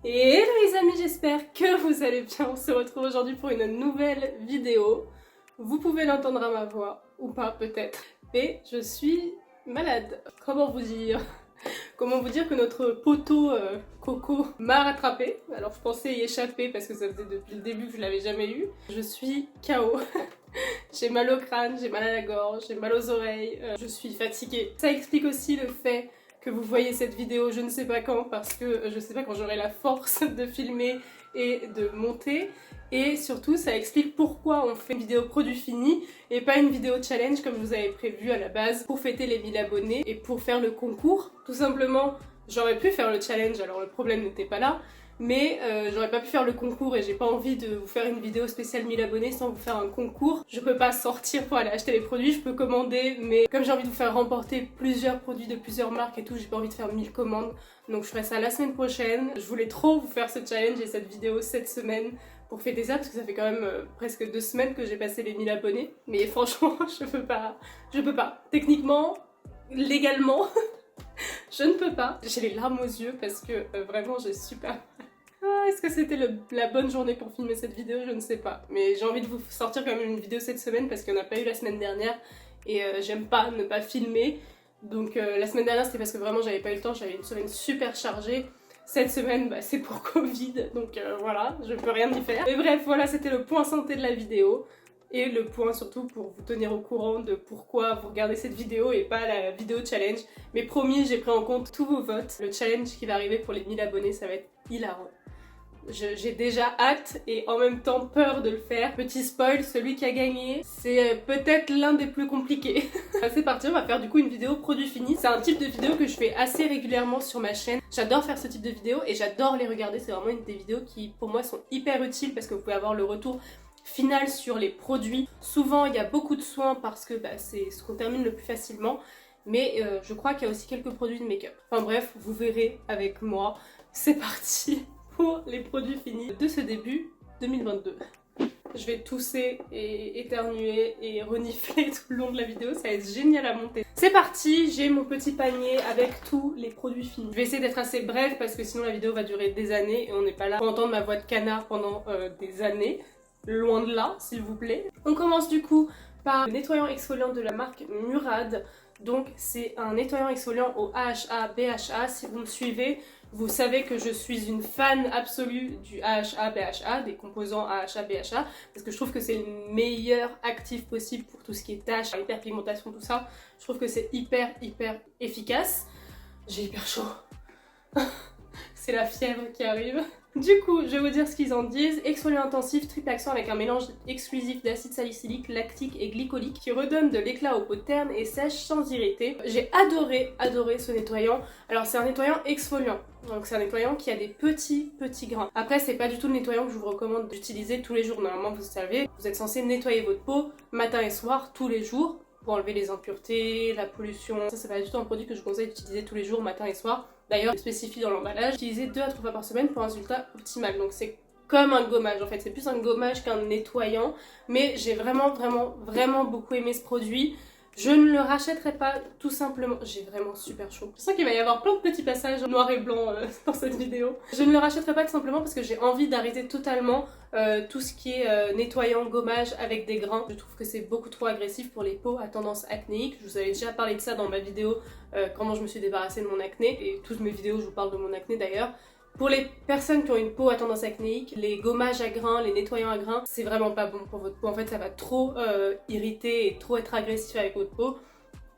Et hello les amis, j'espère que vous allez bien. On se retrouve aujourd'hui pour une nouvelle vidéo. Vous pouvez l'entendre à ma voix, ou pas peut-être. Mais je suis malade. Comment vous dire que notre poteau Coco m'a rattrapé. Alors je pensais y échapper parce que ça faisait depuis le début que je l'avais jamais eu. Je suis KO. J'ai mal au crâne, j'ai mal à la gorge, j'ai mal aux oreilles, je suis fatiguée. Ça explique aussi le fait que vous voyez cette vidéo je ne sais pas quand, parce que je sais pas quand j'aurai la force de filmer et de monter. Et surtout ça explique pourquoi on fait une vidéo produit fini et pas une vidéo challenge comme je vous avais prévu à la base pour fêter les 1000 abonnés et pour faire le concours. Tout simplement, j'aurais pu faire le challenge, alors le problème n'était pas là, mais j'aurais pas pu faire le concours et j'ai pas envie de vous faire une vidéo spéciale 1000 abonnés sans vous faire un concours. Je peux pas sortir pour aller acheter les produits, je peux commander, mais comme j'ai envie de vous faire remporter plusieurs produits de plusieurs marques et tout, j'ai pas envie de faire 1000 commandes, donc je ferai ça la semaine prochaine. Je voulais trop vous faire ce challenge et cette vidéo cette semaine pour fêter ça, parce que ça fait quand même presque 2 semaines que j'ai passé les 1000 abonnés, mais franchement je peux pas. Techniquement, légalement, je ne peux pas. J'ai les larmes aux yeux parce que vraiment j'ai super mal. Est-ce que c'était la bonne journée pour filmer cette vidéo? Je ne sais pas. Mais j'ai envie de vous sortir quand même une vidéo cette semaine parce qu'il n'y en a pas eu la semaine dernière et j'aime pas ne pas filmer. Donc la semaine dernière c'était parce que vraiment j'avais pas eu le temps, j'avais une semaine super chargée. Cette semaine bah, c'est pour Covid, donc voilà, je peux rien y faire. Mais bref, voilà, c'était le point santé de la vidéo. Et le point surtout pour vous tenir au courant de pourquoi vous regardez cette vidéo et pas la vidéo challenge. Mais promis, j'ai pris en compte tous vos votes. Le challenge qui va arriver pour les 1000 abonnés, ça va être hilarant. J'ai déjà hâte et en même temps peur de le faire. Petit spoil, celui qui a gagné, c'est peut-être l'un des plus compliqués. C'est parti, on va faire du coup une vidéo produit fini. C'est un type de vidéo que je fais assez régulièrement sur ma chaîne. J'adore faire ce type de vidéo et j'adore les regarder. C'est vraiment une des vidéos qui pour moi sont hyper utiles parce que vous pouvez avoir le retour final sur les produits. Souvent il y a beaucoup de soins parce que bah, c'est ce qu'on termine le plus facilement. Mais je crois qu'il y a aussi quelques produits de make-up. Enfin bref, vous verrez avec moi. C'est parti pour les produits finis de ce début 2022. Je vais tousser et éternuer et renifler tout le long de la vidéo, ça va être génial à monter. C'est parti, j'ai mon petit panier avec tous les produits finis. Je vais essayer d'être assez brève parce que sinon la vidéo va durer des années et on n'est pas là pour entendre ma voix de canard pendant des années. Loin de là, s'il vous plaît. On commence du coup par le nettoyant exfoliant de la marque Murad. Donc c'est un nettoyant exfoliant au AHA BHA. Si vous me suivez, vous savez que je suis une fan absolue du AHA BHA, des composants AHA BHA, parce que je trouve que c'est le meilleur actif possible pour tout ce qui est taches, hyperpigmentation, tout ça. Je trouve que c'est hyper efficace. J'ai hyper chaud. C'est la fièvre qui arrive. Du coup, je vais vous dire ce qu'ils en disent. Exfoliant intensif, triple action avec un mélange exclusif d'acide salicylique, lactique et glycolique qui redonne de l'éclat aux peaux ternes et sèches sans irriter. J'ai adoré ce nettoyant. Alors c'est un nettoyant exfoliant. Donc c'est un nettoyant qui a des petits grains. Après c'est pas du tout le nettoyant que je vous recommande d'utiliser tous les jours. Normalement vous savez, vous êtes censé nettoyer votre peau matin et soir tous les jours pour enlever les impuretés, la pollution. Ça c'est pas du tout un produit que je vous conseille d'utiliser tous les jours matin et soir. D'ailleurs, il spécifie dans l'emballage, utiliser 2 à 3 fois par semaine pour un résultat optimal. Donc c'est comme un gommage en fait, c'est plus un gommage qu'un nettoyant. Mais j'ai vraiment beaucoup aimé ce produit. Je ne le rachèterai pas tout simplement, j'ai vraiment super chaud. Je sens qu'il va y avoir plein de petits passages noir et blanc dans cette vidéo. Je ne le rachèterai pas tout simplement parce que j'ai envie d'arrêter totalement tout ce qui est nettoyant, gommage avec des grains. Je trouve que c'est beaucoup trop agressif pour les peaux à tendance acnéique. Je vous avais déjà parlé de ça dans ma vidéo comment je me suis débarrassée de mon acné. Et toutes mes vidéos je vous parle de mon acné d'ailleurs. Pour les personnes qui ont une peau à tendance acnéique, les gommages à grains, les nettoyants à grains, c'est vraiment pas bon pour votre peau. En fait, ça va trop irriter et trop être agressif avec votre peau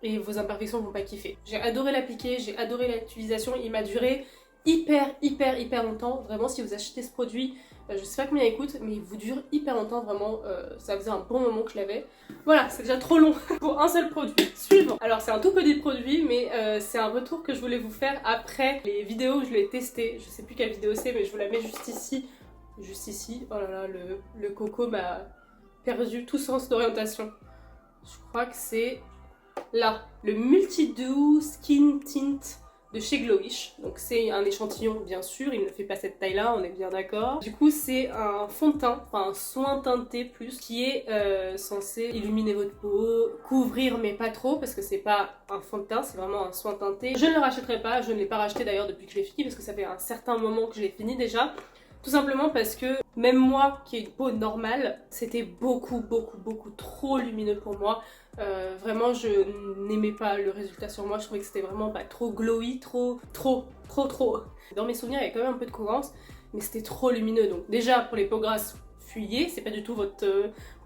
et vos imperfections vont pas kiffer. J'ai adoré l'appliquer, j'ai adoré l'utilisation, il m'a duré hyper longtemps. Vraiment, si vous achetez ce produit, je sais pas combien il coûte, mais il vous dure hyper longtemps, vraiment, ça faisait un bon moment que je l'avais. Voilà, c'est déjà trop long pour un seul produit. Suivant. Alors c'est un tout petit produit, mais c'est un retour que je voulais vous faire après les vidéos où je l'ai testé. Je sais plus quelle vidéo c'est, mais je vous la mets juste ici. Juste ici. Oh là là, le coco m'a perdu tout sens d'orientation. Je crois que c'est là. Le Multi-Dew Skin Tint de chez Glowish. Donc c'est un échantillon bien sûr, il ne fait pas cette taille là, on est bien d'accord. Du coup c'est un fond de teint, enfin un soin teinté plus, qui est censé illuminer votre peau, couvrir mais pas trop, parce que c'est pas un fond de teint, c'est vraiment un soin teinté. Je ne le rachèterai pas, je ne l'ai pas racheté d'ailleurs depuis que je l'ai fini, parce que ça fait un certain moment que je l'ai fini déjà. Tout simplement parce que même moi qui ai une peau normale, c'était beaucoup trop lumineux pour moi. Vraiment je n'aimais pas le résultat sur moi, je trouvais que c'était vraiment pas trop glowy, trop. Dans mes souvenirs il y avait quand même un peu de cohérence, mais c'était trop lumineux. Donc déjà pour les peaux grasses, fuyez, c'est pas du tout votre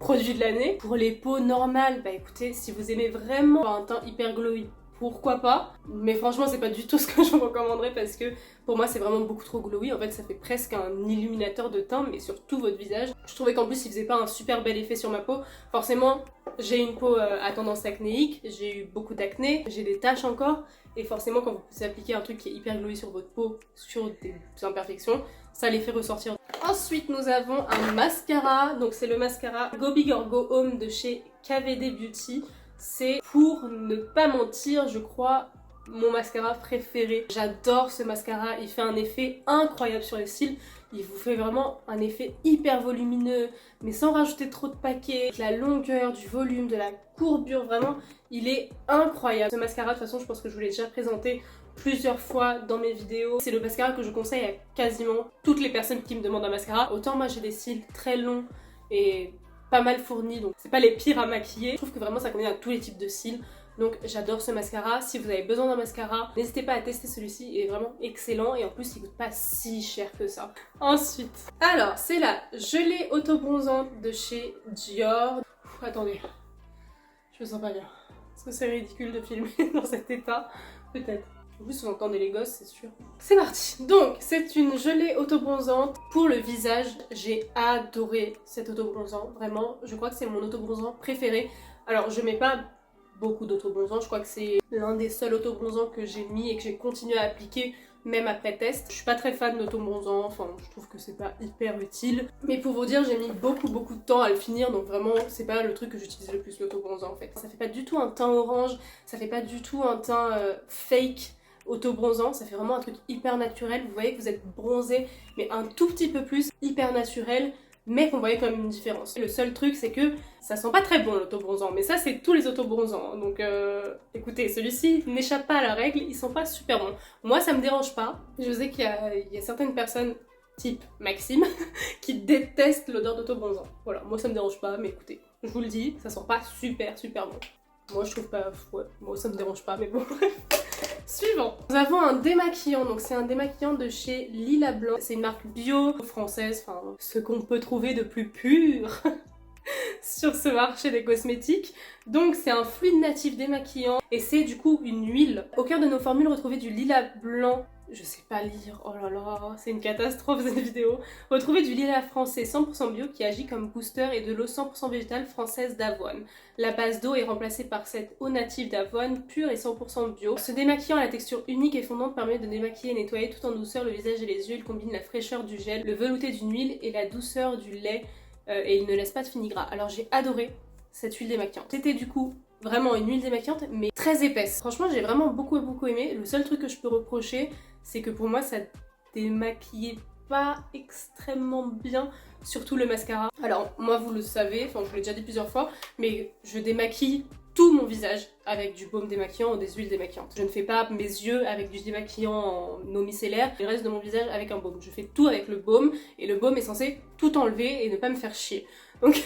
produit de l'année. Pour les peaux normales, bah écoutez, si vous aimez vraiment un teint hyper glowy, pourquoi pas, mais franchement c'est pas du tout ce que je vous recommanderais parce que pour moi c'est vraiment beaucoup trop glowy. En fait ça fait presque un illuminateur de teint mais sur tout votre visage. Je trouvais qu'en plus il faisait pas un super bel effet sur ma peau. Forcément j'ai une peau à tendance acnéique, j'ai eu beaucoup d'acné, j'ai des taches encore, et forcément quand vous appliquez un truc qui est hyper glowy sur votre peau, sur des imperfections, ça les fait ressortir. Ensuite nous avons un mascara, donc c'est le mascara Go Big or Go Home de chez KVD Beauty. C'est, pour ne pas mentir, je crois, mon mascara préféré. J'adore ce mascara, il fait un effet incroyable sur les cils. Il vous fait vraiment un effet hyper volumineux, mais sans rajouter trop de paquets. La longueur, du volume, de la courbure, vraiment, il est incroyable. Ce mascara, de toute façon, je pense que je vous l'ai déjà présenté plusieurs fois dans mes vidéos. C'est le mascara que je conseille à quasiment toutes les personnes qui me demandent un mascara. Autant moi j'ai des cils très longs et pas mal fournis, donc c'est pas les pires à maquiller. Je trouve que vraiment ça convient à tous les types de cils. Donc j'adore ce mascara. Si vous avez besoin d'un mascara, n'hésitez pas à tester celui-ci, il est vraiment excellent et en plus il coûte pas si cher que ça. Ensuite, alors c'est la gelée auto-bronzante de chez Dior. Attendez, je me sens pas bien. Est-ce que c'est ridicule de filmer dans cet état? Peut-être. En plus, vous entendez les gosses, c'est sûr. C'est parti. Donc, c'est une gelée auto-bronzante pour le visage. J'ai adoré cet auto-bronzant, vraiment. Je crois que c'est mon auto-bronzant préféré. Alors, je mets pas beaucoup d'auto-bronzant. Je crois que c'est l'un des seuls auto-bronzants que j'ai mis et que j'ai continué à appliquer même après test. Je suis pas très fan d'auto-bronzant, enfin je trouve que c'est pas hyper utile. Mais pour vous dire, j'ai mis beaucoup de temps à le finir, donc vraiment c'est pas le truc que j'utilise le plus, l'auto-bronzant en fait. Ça fait pas du tout un teint orange, ça fait pas du tout un teint fake auto-bronzant, ça fait vraiment un truc hyper naturel. Vous voyez que vous êtes bronzé, mais un tout petit peu plus, hyper naturel, mais qu'on voyait quand même une différence. Le seul truc c'est que ça sent pas très bon l'auto-bronzant, mais ça c'est tous les auto-bronzants, donc écoutez, celui-ci n'échappe pas à la règle, ils sont pas super bons. Moi ça me dérange pas, je sais qu'il y a certaines personnes type Maxime qui détestent l'odeur d'auto-bronzant. Voilà, moi ça me dérange pas, mais écoutez, je vous le dis, ça sent pas super bon. Moi je trouve pas, ouais, moi ça me dérange pas, mais bon. Suivant, nous avons un démaquillant, donc c'est un démaquillant de chez Lila Blanc, c'est une marque bio française, enfin ce qu'on peut trouver de plus pur sur ce marché des cosmétiques. Donc c'est un fluide natif démaquillant et c'est du coup une huile. Au cœur de nos formules, retrouvez du lilas blanc. Je sais pas lire, oh là là, c'est une catastrophe cette vidéo. Retrouvez du lilas français 100% bio qui agit comme booster et de l'eau 100% végétale française d'avoine. La base d'eau est remplacée par cette eau native d'avoine pure et 100% bio. Ce démaquillant à la texture unique et fondante permet de démaquiller et nettoyer tout en douceur le visage et les yeux. Il combine la fraîcheur du gel, le velouté d'une huile et la douceur du lait et il ne laisse pas de fini gras. Alors j'ai adoré cette huile démaquillante. C'était du coup vraiment une huile démaquillante mais très épaisse. Franchement j'ai vraiment beaucoup aimé. Le seul truc que je peux reprocher c'est que pour moi ça démaquillait pas extrêmement bien, surtout le mascara. Alors moi vous le savez, enfin je vous l'ai déjà dit plusieurs fois, mais je démaquille tout mon visage avec du baume démaquillant ou des huiles démaquillantes. Je ne fais pas mes yeux avec du démaquillant en eau micellaire, le reste de mon visage avec un baume. Je fais tout avec le baume et le baume est censé tout enlever et ne pas me faire chier. Donc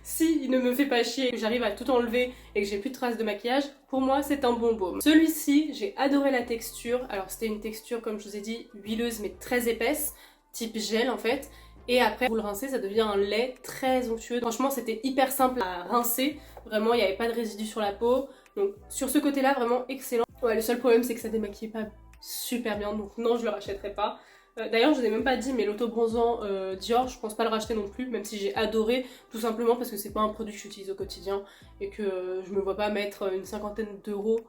si il ne me fait pas chier et que j'arrive à tout enlever et que j'ai plus de traces de maquillage, pour moi c'est un bon baume. Celui-ci, j'ai adoré la texture. Alors c'était une texture comme je vous ai dit huileuse mais très épaisse, type gel en fait. Et après vous le rincez, ça devient un lait très onctueux. Franchement c'était hyper simple à rincer, vraiment il n'y avait pas de résidus sur la peau. Donc sur ce côté là vraiment excellent. Ouais, le seul problème c'est que ça démaquille pas super bien, donc non je le rachèterai pas. D'ailleurs je vous ai même pas dit mais l'auto-bronzant Dior je pense pas le racheter non plus, même si j'ai adoré, tout simplement parce que c'est pas un produit que j'utilise au quotidien et que je me vois pas mettre une cinquantaine d'euros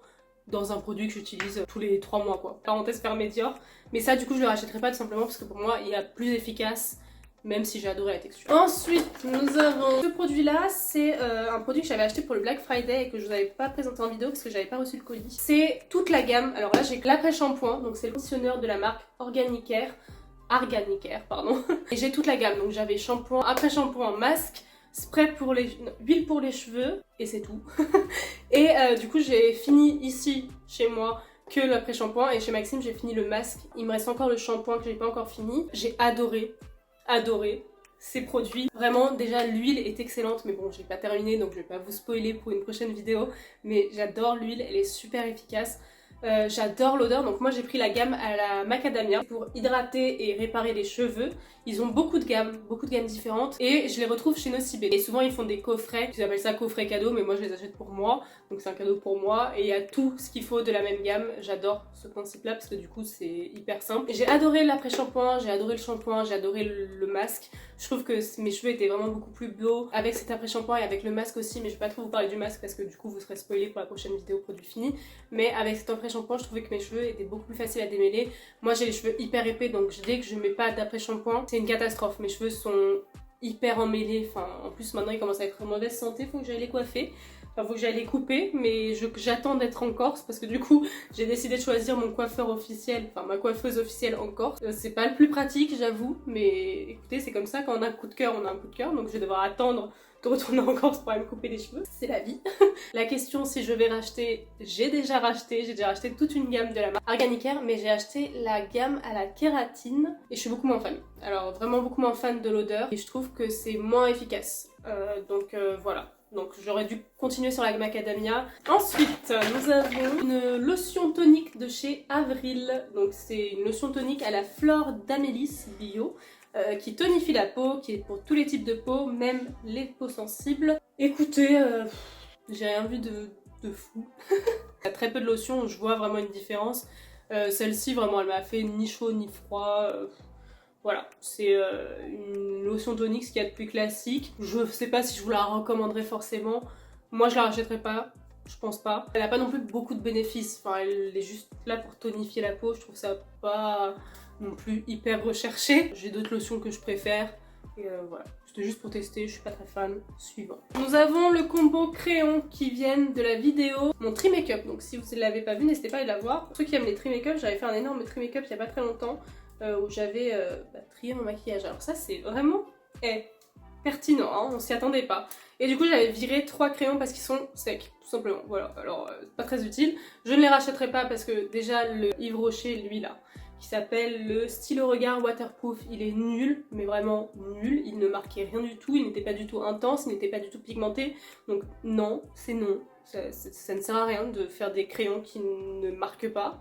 dans un produit que j'utilise tous les 3 mois quoi. Parenthèse fermée Dior. Mais ça du coup je le rachèterai pas tout simplement parce que pour moi il y a plus efficace, même si j'ai adoré la texture. Ensuite, nous avons ce produit-là, c'est un produit que j'avais acheté pour le Black Friday et que je vous avais pas présenté en vidéo parce que j'avais pas reçu le colis. C'est toute la gamme, alors là j'ai l'après-shampoing, donc c'est le conditionneur de la marque Organicaire, pardon. Et j'ai toute la gamme, donc j'avais shampoing, après-shampoing, masque, spray pour les... huile pour les cheveux, et c'est tout. Et du coup j'ai fini ici, chez moi, que l'après-shampoing, et chez Maxime j'ai fini le masque. Il me reste encore le shampoing que j'ai pas encore fini. J'ai adoré ces produits. Vraiment, déjà l'huile est excellente, mais bon, j'ai pas terminé donc je vais pas vous spoiler pour une prochaine vidéo. Mais j'adore l'huile, elle est super efficace. J'adore l'odeur, donc moi j'ai pris la gamme à la macadamia pour hydrater et réparer les cheveux. Ils ont beaucoup de gammes différentes et je les retrouve chez Nocibé. Et souvent ils font des coffrets, ils appellent ça coffret cadeau, mais moi je les achète pour moi, donc c'est un cadeau pour moi et il y a tout ce qu'il faut de la même gamme. J'adore ce principe là parce que du coup c'est hyper simple. J'ai adoré l'après-shampoing, j'ai adoré le shampoing, j'ai adoré le masque. Je trouve que mes cheveux étaient vraiment beaucoup plus beaux avec cet après-shampoing et avec le masque aussi, mais je vais pas trop vous parler du masque parce que du coup vous serez spoilé pour la prochaine vidéo produit fini. Mais avec cet après-shampoing, je trouvais que mes cheveux étaient beaucoup plus faciles à démêler. Moi j'ai les cheveux hyper épais, donc dès que je mets pas d'après-shampoing, c'est une catastrophe. Mes cheveux sont hyper emmêlés, enfin en plus maintenant ils commencent à être en mauvaise santé, faut que j'aille les coiffer. Enfin, faut que j'aille les couper, mais j'attends d'être en Corse parce que du coup j'ai décidé de choisir mon coiffeur officiel, enfin ma coiffeuse officielle en Corse. C'est pas le plus pratique, j'avoue, mais écoutez, c'est comme ça, quand on a un coup de cœur, on a un coup de cœur, donc je vais devoir attendre de retourner en Corse pour aller me couper les cheveux. C'est la vie. La question si je vais racheter, j'ai déjà racheté toute une gamme de la marque Organicaire, mais j'ai acheté la gamme à la kératine et je suis beaucoup moins fan. Alors vraiment beaucoup moins fan de l'odeur et je trouve que c'est moins efficace. Voilà. Donc j'aurais dû continuer sur la macadamia. Ensuite, nous avons une lotion tonique de chez Avril. Donc c'est une lotion tonique à la fleur d'amélis bio qui tonifie la peau, qui est pour tous les types de peau, même les peaux sensibles. Écoutez, j'ai rien vu de fou. Il y a très peu de lotions où je vois vraiment une différence. Celle-ci, vraiment, elle m'a fait ni chaud ni froid. Voilà, c'est une lotion tonique, ce qu'il y a de plus classique. Je sais pas si je vous la recommanderais forcément. Moi, je la rachèterais pas, je pense pas. Elle a pas non plus beaucoup de bénéfices. Enfin, elle est juste là pour tonifier la peau. Je trouve ça pas non plus hyper recherché. J'ai d'autres lotions que je préfère. Et voilà, c'était juste pour tester, je suis pas très fan. Suivant. Nous avons le combo crayon qui viennent de la vidéo mon tri make-up. Donc si vous ne l'avez pas vu, n'hésitez pas à aller la voir. Pour ceux qui aiment les tri make-up, j'avais fait un énorme tri make-up il y a pas très longtemps. Où j'avais trié mon maquillage. Alors ça c'est vraiment pertinent, hein, on s'y attendait pas. Et du coup j'avais viré 3 crayons parce qu'ils sont secs, tout simplement. Voilà, alors pas très utile. Je ne les rachèterai pas parce que déjà le Yves Rocher, lui là, qui s'appelle le Stylo Regard Waterproof, il est nul, mais vraiment nul. Il ne marquait rien du tout, il n'était pas du tout intense, il n'était pas du tout pigmenté. Donc non, c'est non. Ça ne sert à rien de faire des crayons qui ne marquent pas.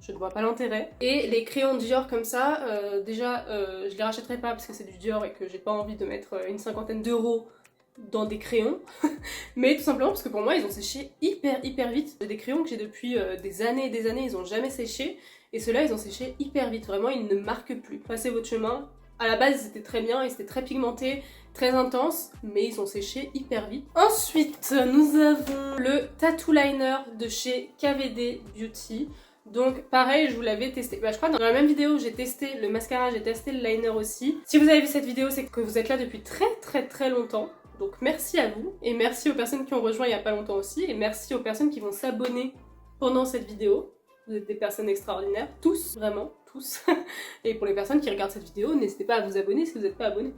Je ne vois pas l'intérêt. Et les crayons Dior comme ça, je les rachèterai pas parce que c'est du Dior et que j'ai pas envie de mettre une cinquantaine d'euros dans des crayons. Mais tout simplement parce que pour moi ils ont séché hyper vite. Des crayons que j'ai depuis des années et des années, ils ont jamais séché. Et ceux-là ils ont séché hyper vite, vraiment ils ne marquent plus. Passez votre chemin. À la base ils étaient très bien, ils étaient très pigmentés, très intenses, mais ils ont séché hyper vite. Ensuite nous avons le Tattoo Liner de chez KVD Beauty. Donc pareil, je vous l'avais testé. Je crois que dans la même vidéo j'ai testé le mascara, j'ai testé le liner aussi. Si vous avez vu cette vidéo, c'est que vous êtes là depuis très longtemps. Donc merci à vous. Et merci aux personnes qui ont rejoint il y a pas longtemps aussi. Et merci aux personnes qui vont s'abonner pendant cette vidéo. Vous êtes des personnes extraordinaires. Tous, vraiment, tous. Et pour les personnes qui regardent cette vidéo, n'hésitez pas à vous abonner si vous n'êtes pas abonné.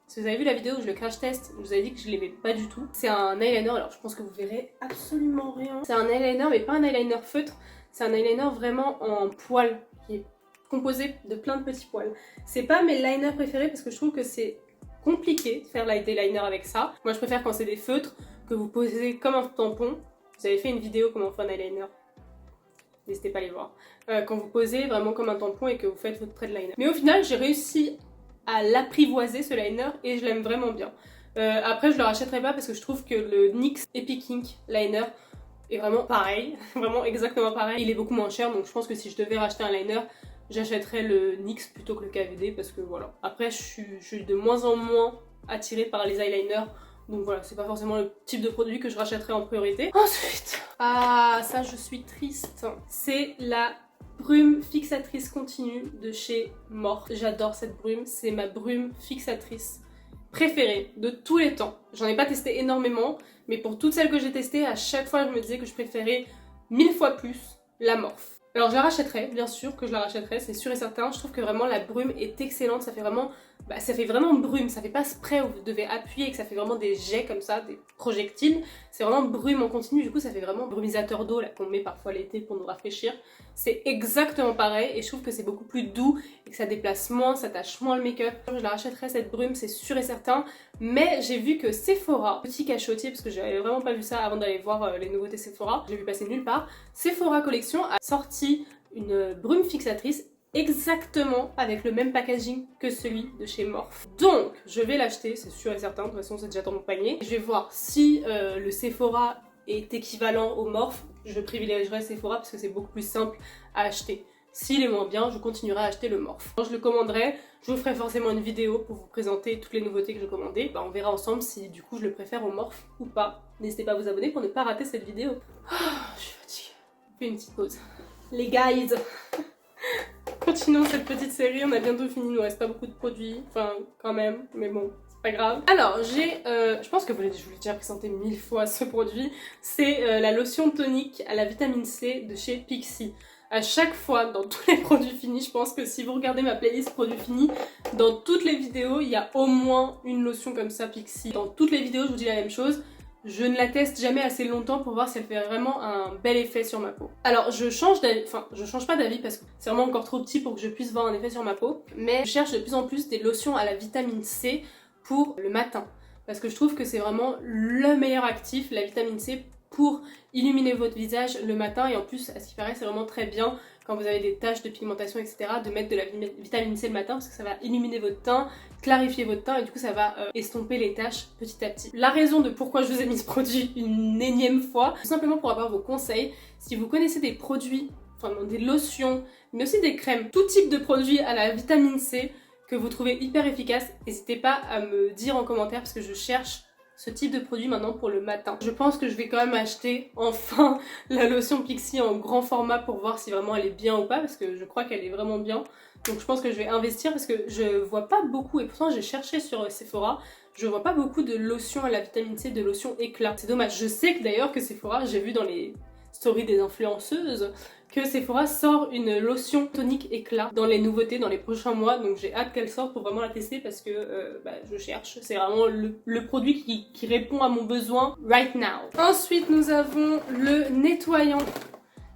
Si vous avez vu la vidéo où je le crash test, je vous avais dit que je l'aimais pas du tout. C'est un eyeliner, alors je pense que vous verrez absolument rien. C'est un eyeliner, mais pas un eyeliner feutre. C'est un eyeliner vraiment en poils, qui est composé de plein de petits poils. C'est pas mes liners préférés parce que je trouve que c'est compliqué de faire des liners avec ça. Moi je préfère quand c'est des feutres, que vous posez comme un tampon. Vous avez fait une vidéo comment on fait un eyeliner. N'hésitez pas à les voir. Quand vous posez vraiment comme un tampon et que vous faites votre trait de liner. Mais au final j'ai réussi à l'apprivoiser ce liner et je l'aime vraiment bien. Après je le rachèterai pas parce que je trouve que le NYX Epic Ink Liner est vraiment pareil, vraiment exactement pareil. Il est beaucoup moins cher donc je pense que si je devais racheter un liner, j'achèterais le NYX plutôt que le KVD parce que voilà. Après je suis de moins en moins attirée par les eyeliners. Donc voilà, c'est pas forcément le type de produit que je rachèterais en priorité. Ensuite, ah ça je suis triste. C'est la brume fixatrice continue de chez Morphe. J'adore cette brume, c'est ma brume fixatrice préférée de tous les temps. J'en ai pas testé énormément, mais pour toutes celles que j'ai testées, à chaque fois je me disais que je préférais 1000 fois plus la Morphe. Alors je la rachèterai, bien sûr que je la rachèterai, c'est sûr et certain. Je trouve que vraiment la brume est excellente, ça fait vraiment brume, ça fait pas spray où vous devez appuyer et que ça fait vraiment des jets comme ça, des projectiles. C'est vraiment brume en continu, du coup ça fait vraiment brumisateur d'eau là qu'on met parfois l'été pour nous rafraîchir. C'est exactement pareil et je trouve que c'est beaucoup plus doux et que ça déplace moins, ça tâche moins le make-up. Je la rachèterai cette brume, c'est sûr et certain. Mais j'ai vu que Sephora, petit cachotier, parce que j'avais vraiment pas vu ça avant d'aller voir les nouveautés Sephora, je l'ai vu passer nulle part, Sephora Collection a sorti une brume fixatrice exactement avec le même packaging que celui de chez Morphe. Donc je vais l'acheter, c'est sûr et certain, de toute façon c'est déjà dans mon panier. Je vais voir si le Sephora est équivalent au Morphe. Je privilégierai Sephora parce que c'est beaucoup plus simple à acheter. S'il est moins bien, je continuerai à acheter le Morphe. Quand je le commanderai, je vous ferai forcément une vidéo pour vous présenter toutes les nouveautés que j'ai commandées. On verra ensemble si du coup je le préfère au Morphe ou pas. N'hésitez pas à vous abonner pour ne pas rater cette vidéo. Je suis fatiguée. On fait une petite pause. Les guys, continuons cette petite série, on a bientôt fini, il nous reste pas beaucoup de produits, enfin quand même, mais bon, c'est pas grave. Alors j'ai, je pense que je vous l'ai déjà présenté 1000 fois ce produit, c'est la lotion tonique à la vitamine C de chez Pixi. À chaque fois, dans tous les produits finis, je pense que si vous regardez ma playlist produits finis, dans toutes les vidéos, il y a au moins une lotion comme ça Pixi. Dans toutes les vidéos, je vous dis la même chose. Je ne la teste jamais assez longtemps pour voir si elle fait vraiment un bel effet sur ma peau. Alors je change d'avis, enfin je change pas d'avis parce que c'est vraiment encore trop petit pour que je puisse voir un effet sur ma peau, mais je cherche de plus en plus des lotions à la vitamine C pour le matin. Parce que je trouve que c'est vraiment le meilleur actif, la vitamine C, pour illuminer votre visage le matin, et en plus à ce qui paraît c'est vraiment très bien quand vous avez des taches de pigmentation etc. de mettre de la vitamine C le matin parce que ça va illuminer votre teint, clarifier votre teint et du coup ça va estomper les taches petit à petit. La raison de pourquoi je vous ai mis ce produit une énième fois, tout simplement pour avoir vos conseils. Si vous connaissez des produits, enfin des lotions, mais aussi des crèmes, tout type de produits à la vitamine C que vous trouvez hyper efficaces, n'hésitez pas à me dire en commentaire parce que je cherche ce type de produit maintenant pour le matin. Je pense que je vais quand même acheter enfin la lotion Pixi en grand format pour voir si vraiment elle est bien ou pas parce que je crois qu'elle est vraiment bien. Donc je pense que je vais investir parce que je vois pas beaucoup, et pourtant j'ai cherché sur Sephora, je vois pas beaucoup de lotions à la vitamine C, de lotions éclat. C'est dommage. Je sais que d'ailleurs que Sephora, j'ai vu dans les stories des influenceuses que Sephora sort une lotion tonique éclat dans les nouveautés dans les prochains mois, donc j'ai hâte qu'elle sorte pour vraiment la tester parce que je cherche, c'est vraiment le produit qui répond à mon besoin right now. Ensuite nous avons le nettoyant,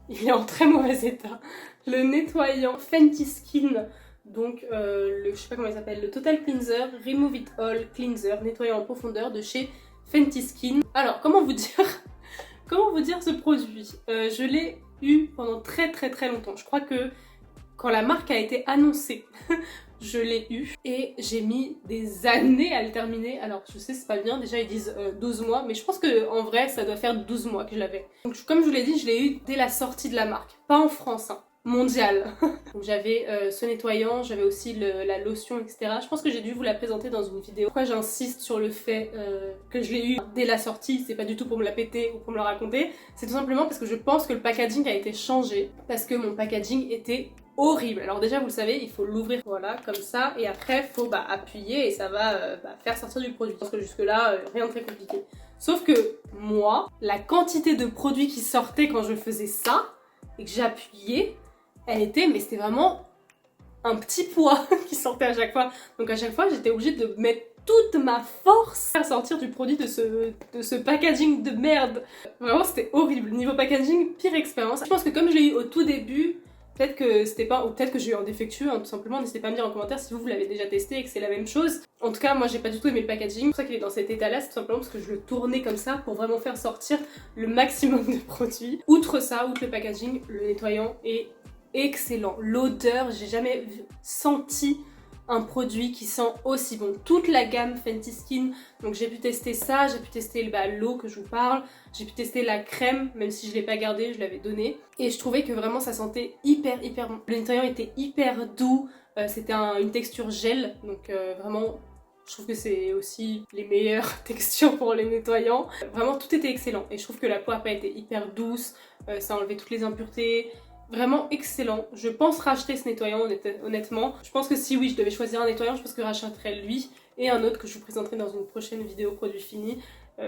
il est en très mauvais état, le nettoyant Fenty Skin, donc je sais pas comment il s'appelle, le Total Cleanser Remove It All Cleanser, nettoyant en profondeur de chez Fenty Skin. Alors comment vous dire ce produit, je l'ai eu pendant très longtemps. Je crois que quand la marque a été annoncée, je l'ai eu et j'ai mis des années à le terminer. Alors je sais c'est pas bien, déjà ils disent 12 mois, mais je pense que en vrai ça doit faire 12 mois que je l'avais. Donc comme je vous l'ai dit, je l'ai eu dès la sortie de la marque, pas en France, hein, mondial. Donc j'avais ce nettoyant, j'avais aussi la lotion etc. Je pense que j'ai dû vous la présenter dans une vidéo. Pourquoi j'insiste sur le fait que je l'ai eu dès la sortie, c'est pas du tout pour me la péter ou pour me la raconter, c'est tout simplement parce que je pense que le packaging a été changé, parce que mon packaging était horrible. Alors déjà vous le savez, il faut l'ouvrir voilà comme ça et après il faut appuyer et ça va faire sortir du produit. Je pense que jusque là rien de très compliqué. Sauf que moi, la quantité de produits qui sortait quand je faisais ça et que j'appuyais, mais c'était vraiment un petit poids qui sortait à chaque fois. Donc à chaque fois j'étais obligée de mettre toute ma force à sortir du produit de ce packaging de merde. Vraiment c'était horrible. Niveau packaging, pire expérience. Je pense que comme je l'ai eu au tout début, peut-être que c'était pas, ou peut-être que j'ai eu un défectueux, hein, tout simplement. N'hésitez pas à me dire en commentaire si vous l'avez déjà testé et que c'est la même chose. En tout cas moi j'ai pas du tout aimé le packaging, c'est pour ça qu'il est dans cet état là, c'est tout simplement parce que je le tournais comme ça pour vraiment faire sortir le maximum de produits. Outre ça, outre le packaging, le nettoyant est excellent. L'odeur, j'ai jamais senti un produit qui sent aussi bon. Toute la gamme Fenty Skin, donc j'ai pu tester ça, j'ai pu tester l'eau que je vous parle, j'ai pu tester la crème, même si je l'ai pas gardée, je l'avais donnée. Et je trouvais que vraiment ça sentait hyper bon. Le nettoyant était hyper doux, c'était une texture gel, donc vraiment je trouve que c'est aussi les meilleures textures pour les nettoyants. Vraiment tout était excellent et je trouve que la peau après était hyper douce, ça enlevait toutes les impuretés. vraiment excellent. Je pense racheter ce nettoyant honnêtement. Je pense que si oui je devais choisir un nettoyant, je pense que je rachèterais lui et un autre que je vous présenterai dans une prochaine vidéo produit fini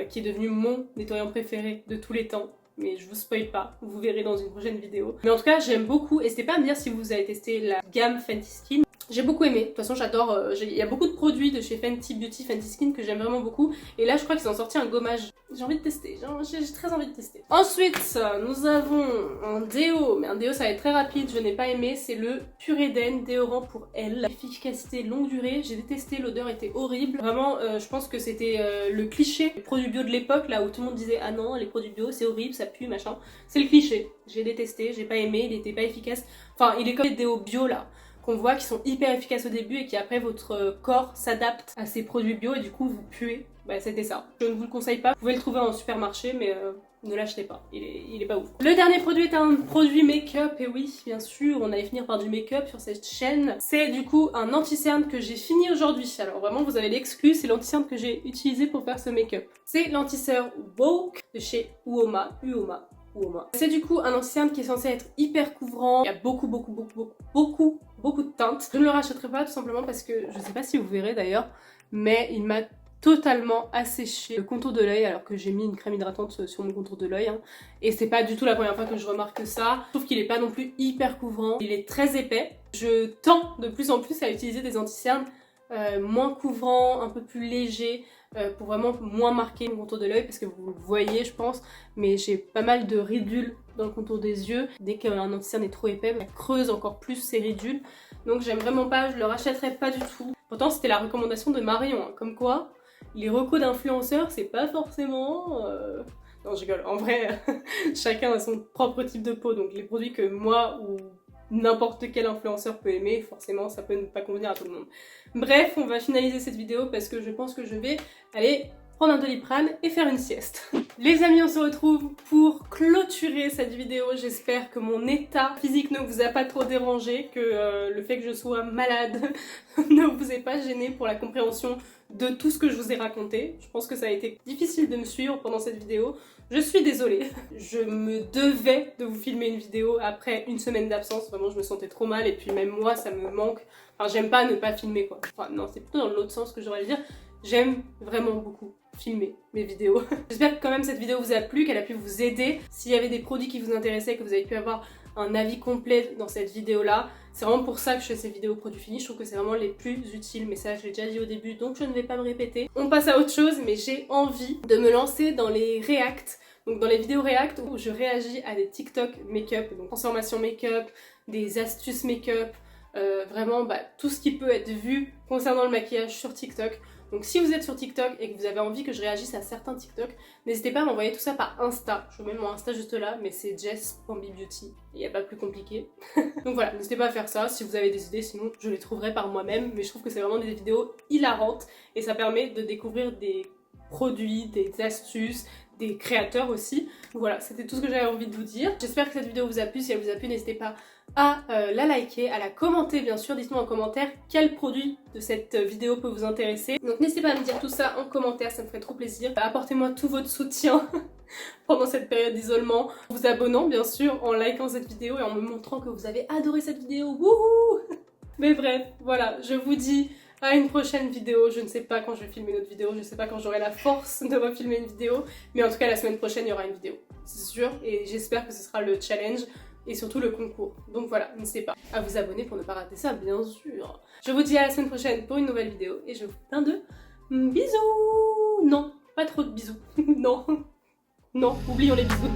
qui est devenu mon nettoyant préféré de tous les temps. Mais je vous spoil pas, vous verrez dans une prochaine vidéo. Mais en tout cas j'aime beaucoup, n'hésitez pas à me dire si vous avez testé la gamme Fenty Skin. J'ai beaucoup aimé, de toute façon j'adore, il y a beaucoup de produits de chez Fenty Beauty, Fenty Skin que j'aime vraiment beaucoup. Et là je crois qu'ils ont sorti un gommage, j'ai envie de tester, j'ai très envie de tester. Ensuite nous avons un déo, mais un déo ça va être très rapide, je n'ai pas aimé, c'est le Puréden déodorant pour elle. Efficacité longue durée, j'ai détesté, l'odeur était horrible. Vraiment je pense que c'était le cliché des produits bio de l'époque là où tout le monde disait ah non les produits bio c'est horrible, ça pue machin. C'est le cliché, j'ai détesté, j'ai pas aimé, il était pas efficace. Enfin il est comme les déos bio là. Qu'on voit qui sont hyper efficaces au début et qui après votre corps s'adapte à ces produits bio et du coup vous puez. Bah c'était ça. Je ne vous le conseille pas, vous pouvez le trouver en supermarché mais ne l'achetez pas, il est pas ouf. Le dernier produit est un produit make-up et oui bien sûr on allait finir par du make-up sur cette chaîne. C'est du coup un anti-cerne que j'ai fini aujourd'hui. Alors vraiment vous avez l'exclu, c'est l'anti-cerne que j'ai utilisé pour faire ce make-up. C'est l'anti-cerne Woke de chez Uoma. C'est du coup un anti-cerne qui est censé être hyper couvrant. Il y a beaucoup de teintes. Je ne le rachèterai pas tout simplement parce que je sais pas si vous verrez d'ailleurs, mais il m'a totalement asséché le contour de l'œil alors que j'ai mis une crème hydratante sur mon contour de l'œil. Hein. Et c'est pas du tout la première fois que je remarque ça. Je trouve qu'il est pas non plus hyper couvrant. Il est très épais. Je tends de plus en plus à utiliser des anti-cernes moins couvrants, un peu plus légers. Pour vraiment moins marquer mon contour de l'œil parce que vous le voyez je pense mais j'ai pas mal de ridules dans le contour des yeux. Dès qu'un anti-cerne est trop épais, ça creuse encore plus ces ridules donc j'aime vraiment pas, je le rachèterai pas du tout. Pourtant c'était la recommandation de Marion, hein. Comme quoi les recos d'influenceurs c'est pas forcément... Non je rigole, en vrai chacun a son propre type de peau donc les produits que moi ou n'importe quel influenceur peut aimer, forcément ça peut ne pas convenir à tout le monde. Bref, on va finaliser cette vidéo parce que je pense que je vais aller prendre un Doliprane et faire une sieste. Les amis, on se retrouve pour clôturer cette vidéo. J'espère que mon état physique ne vous a pas trop dérangé, que le fait que je sois malade ne vous ait pas gêné pour la compréhension de tout ce que je vous ai raconté. Je pense que ça a été difficile de me suivre pendant cette vidéo. Je suis désolée. Je me devais de vous filmer une vidéo après une semaine d'absence. Vraiment, je me sentais trop mal et puis même moi, ça me manque. Enfin, j'aime pas ne pas filmer quoi. Enfin, non, c'est plutôt dans l'autre sens que j'aurais à dire. J'aime vraiment beaucoup filmer mes vidéos. J'espère que quand même cette vidéo vous a plu, qu'elle a pu vous aider. S'il y avait des produits qui vous intéressaient, que vous avez pu avoir un avis complet dans cette vidéo là, c'est vraiment pour ça que je fais ces vidéos produits finis. Je trouve que c'est vraiment les plus utiles, mais ça je l'ai déjà dit au début donc je ne vais pas me répéter. On passe à autre chose, mais j'ai envie de me lancer dans les reacts. Donc dans les vidéos react où je réagis à des TikTok make-up, donc transformation make-up, des astuces make-up, vraiment tout ce qui peut être vu concernant le maquillage sur TikTok. Donc si vous êtes sur TikTok et que vous avez envie que je réagisse à certains TikTok, n'hésitez pas à m'envoyer tout ça par Insta. Je vous mets mon Insta juste là, mais c'est jess.bbeauty. Il n'y a pas plus compliqué. Donc voilà, n'hésitez pas à faire ça si vous avez des idées, sinon je les trouverai par moi-même. Mais je trouve que c'est vraiment des vidéos hilarantes et ça permet de découvrir des produits, des astuces, des créateurs aussi. Donc voilà, c'était tout ce que j'avais envie de vous dire. J'espère que cette vidéo vous a plu. Si elle vous a plu, n'hésitez pas à la liker, à la commenter bien sûr. Dites-moi en commentaire quel produit de cette vidéo peut vous intéresser. Donc n'hésitez pas à me dire tout ça en commentaire, ça me ferait trop plaisir. Apportez-moi tout votre soutien pendant cette période d'isolement, en vous abonnant bien sûr, en likant cette vidéo et en me montrant que vous avez adoré cette vidéo. Wouhou! Mais bref, voilà, je vous dis à une prochaine vidéo. Je ne sais pas quand je vais filmer une autre vidéo, je ne sais pas quand j'aurai la force de refilmer une vidéo, mais en tout cas la semaine prochaine il y aura une vidéo, c'est sûr, et j'espère que ce sera le challenge et surtout le concours. Donc voilà, n'hésitez pas à vous abonner pour ne pas rater ça, bien sûr. Je vous dis à la semaine prochaine pour une nouvelle vidéo et je vous fais plein de bisous. Non, pas trop de bisous. Non, non, oublions les bisous.